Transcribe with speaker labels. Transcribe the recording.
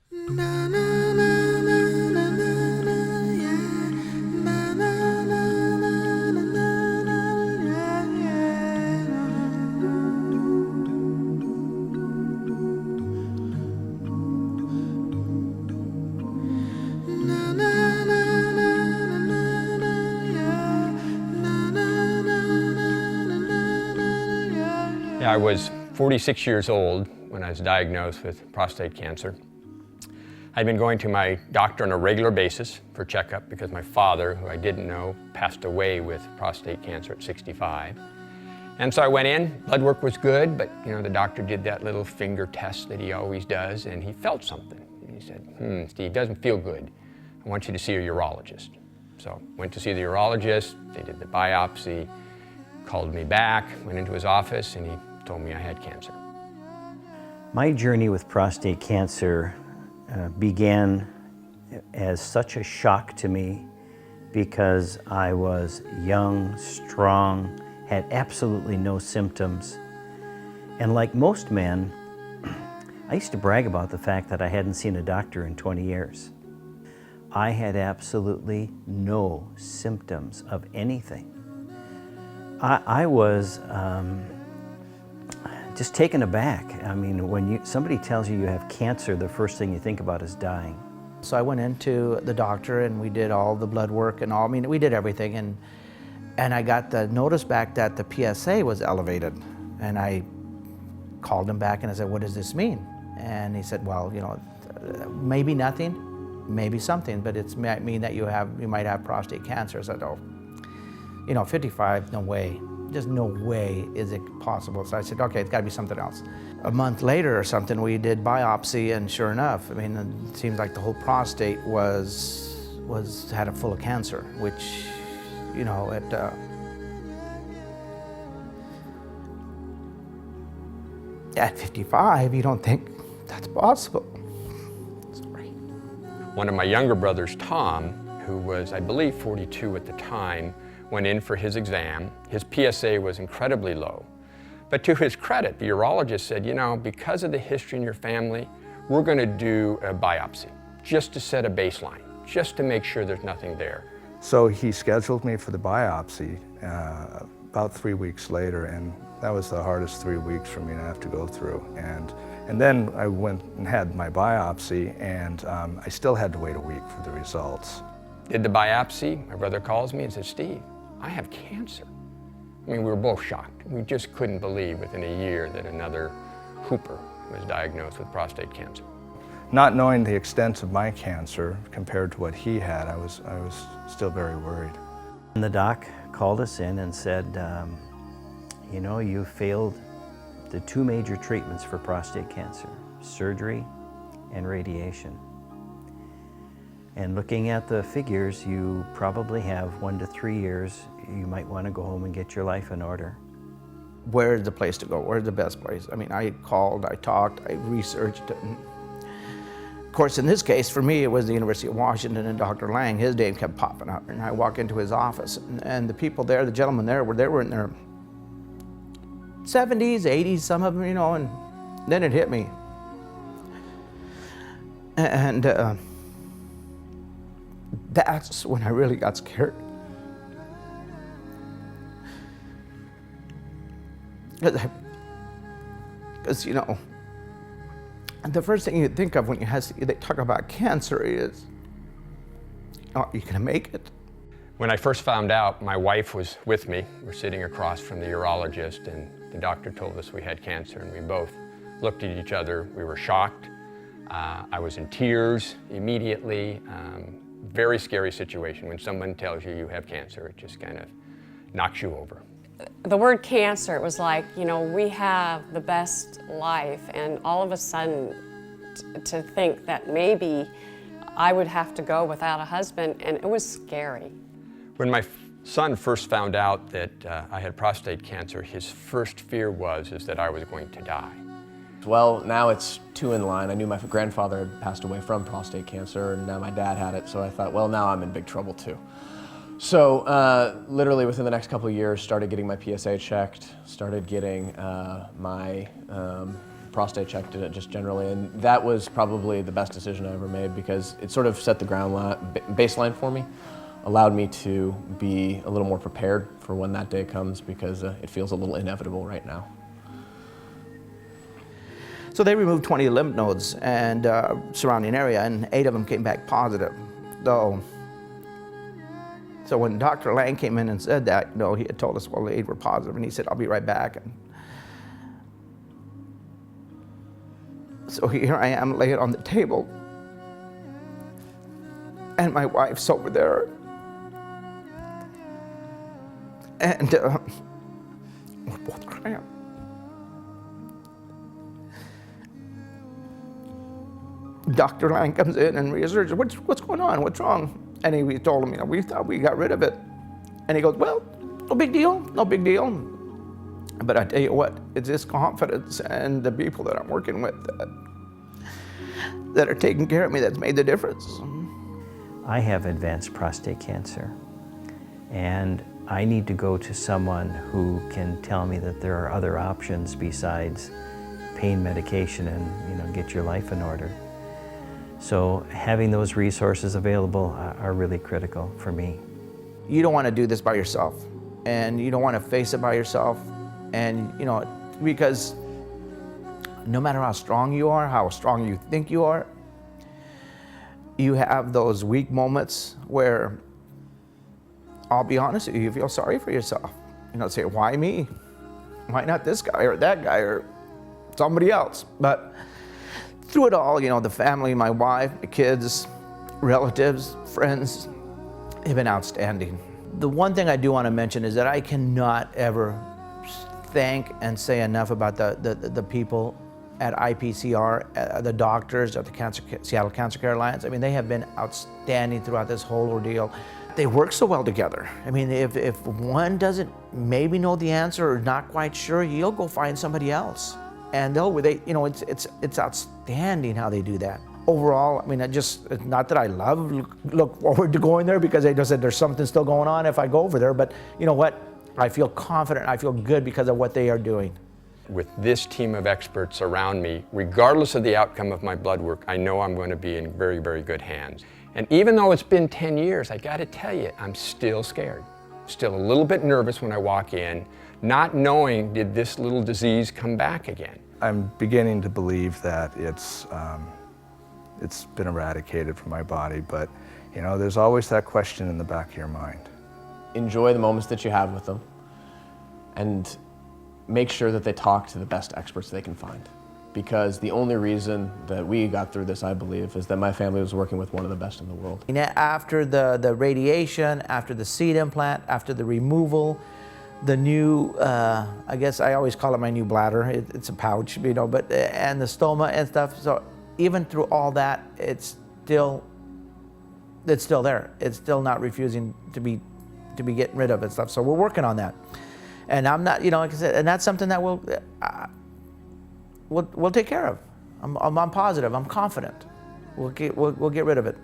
Speaker 1: I was 46 years old when I was diagnosed with prostate cancer. I'd been going to my doctor on a regular basis for checkup because my father, who I didn't know, passed away with prostate cancer at 65. And so I went in, blood work was good, but the doctor did that little finger test that he always does, and he felt something. And he said, Steve, doesn't feel good. I want you to see a urologist. So went to see the urologist, they did the biopsy, called me back, went into his office, and he told me I had cancer.
Speaker 2: My journey with prostate cancer began as such a shock to me because I was young, strong, had absolutely no symptoms. And like most men, I used to brag about the fact that I hadn't seen a doctor in 20 years. I had absolutely no symptoms of anything. I was just taken aback. I mean, when somebody tells you you have cancer, the first thing you think about is dying.
Speaker 3: So I went into the doctor and we did all the blood work and all, I mean, we did everything, and I got the notice back that the PSA was elevated. And I called him back and I said, what does this mean? And he said, well, maybe nothing, maybe something, but it might mean that you might have prostate cancer. I said, oh, 55, no way. Just no way is it possible. So I said, okay, it's got to be something else. A month later or something, we did biopsy, and sure enough, I mean, it seems like the whole prostate had a full of cancer, which, at 55, you don't think that's possible. Sorry.
Speaker 1: One of my younger brothers, Tom, who was, I believe, 42 at the time, went in for his exam. His PSA was incredibly low. But to his credit, the urologist said, because of the history in your family, we're going to do a biopsy, just to set a baseline, just to make sure there's nothing there.
Speaker 4: So he scheduled me for the biopsy about 3 weeks later, and that was the hardest 3 weeks for me to have to go through. And then I went and had my biopsy, and I still had to wait a week for the results.
Speaker 1: Did the biopsy, my brother calls me and says, Steve, I have cancer. I mean, we were both shocked. We just couldn't believe within a year that another Hooper was diagnosed with prostate cancer.
Speaker 4: Not knowing the extent of my cancer compared to what he had, I was still very worried.
Speaker 2: And the doc called us in and said, you failed the two major treatments for prostate cancer, surgery and radiation. And looking at the figures, you probably have 1 to 3 years. You might want to go home and get your life in order.
Speaker 3: Where's the place to go? Where's the best place? I mean, I called, I talked, I researched it. And of course, in this case, for me, it was the University of Washington and Dr. Lang. His name kept popping up. And I walk into his office, and the people there, the gentlemen there, they were in their 70s, 80s, some of them, and then it hit me. And that's when I really got scared. Because, the first thing you think of when they talk about cancer is, are you gonna make it?
Speaker 1: When I first found out, my wife was with me. We're sitting across from the urologist, and the doctor told us we had cancer, and we both looked at each other. We were shocked. I was in tears immediately. Very scary situation. When someone tells you you have cancer, it just kind of knocks you over.
Speaker 5: The word cancer, it was like, we have the best life, and all of a sudden to think that maybe I would have to go without a husband, and it was scary.
Speaker 1: When my son first found out that I had prostate cancer, his first fear was that I was going to die.
Speaker 6: Well, now it's two in line. I knew my grandfather had passed away from prostate cancer, and now my dad had it, so I thought, well, now I'm in big trouble too. So literally within the next couple of years, started getting my PSA checked, started getting my prostate check just generally, and that was probably the best decision I ever made because it sort of set the baseline for me, allowed me to be a little more prepared for when that day comes because it feels a little inevitable right now.
Speaker 3: So they removed 20 lymph nodes and surrounding area, and 8 of them came back positive. So when Dr. Lang came in and said that, he had told us, well, the 8 were positive, and he said, I'll be right back. And so here I am laying on the table, and my wife's over there, and we're both crying. Dr. Lang comes in and reasserts, what's going on? What's wrong? And we told him, we thought we got rid of it. And he goes, well, no big deal, no big deal. But I tell you what, it's this confidence and the people that I'm working with that are taking care of me that's made the difference.
Speaker 2: I have advanced prostate cancer, and I need to go to someone who can tell me that there are other options besides pain medication and get your life in order. So having those resources available are really critical for me.
Speaker 3: You don't want to do this by yourself, and you don't want to face it by yourself, and because no matter how strong you are, how strong you think you are, you have those weak moments where, I'll be honest with you feel sorry for yourself. Say, why me? Why not this guy or that guy or somebody else? But through it all, the family, my wife, my kids, relatives, friends, have been outstanding. The one thing I do want to mention is that I cannot ever thank and say enough about the people at IPCR, the doctors at the Seattle Cancer Care Alliance. I mean, they have been outstanding throughout this whole ordeal. They work so well together. I mean, if one doesn't maybe know the answer or not quite sure, you'll go find somebody else. And it's outstanding how they do that. Overall, I mean, not that I look forward to going there because they just said there's something still going on if I go over there, but you know what? I feel confident, I feel good because of what they are doing.
Speaker 1: With this team of experts around me, regardless of the outcome of my blood work, I know I'm going to be in very, very good hands. And even though it's been 10 years, I got to tell you, I'm still scared. Still a little bit nervous when I walk in, not knowing, did this little disease come back again?
Speaker 4: I'm beginning to believe that it's been eradicated from my body, but there's always that question in the back of your mind.
Speaker 6: Enjoy the moments that you have with them, and make sure that they talk to the best experts they can find. Because the only reason that we got through this, I believe, is that my family was working with one of the best in the world.
Speaker 3: After the radiation, after the seed implant, after the removal, the new, I guess I always call it my new bladder. It's a pouch, but and the stoma and stuff. So even through all that, it's still there. It's still not refusing to be getting rid of it and stuff. So we're working on that. And I'm not, like I said, and that's something that we'll take care of. I'm positive. I'm confident. We'll get rid of it.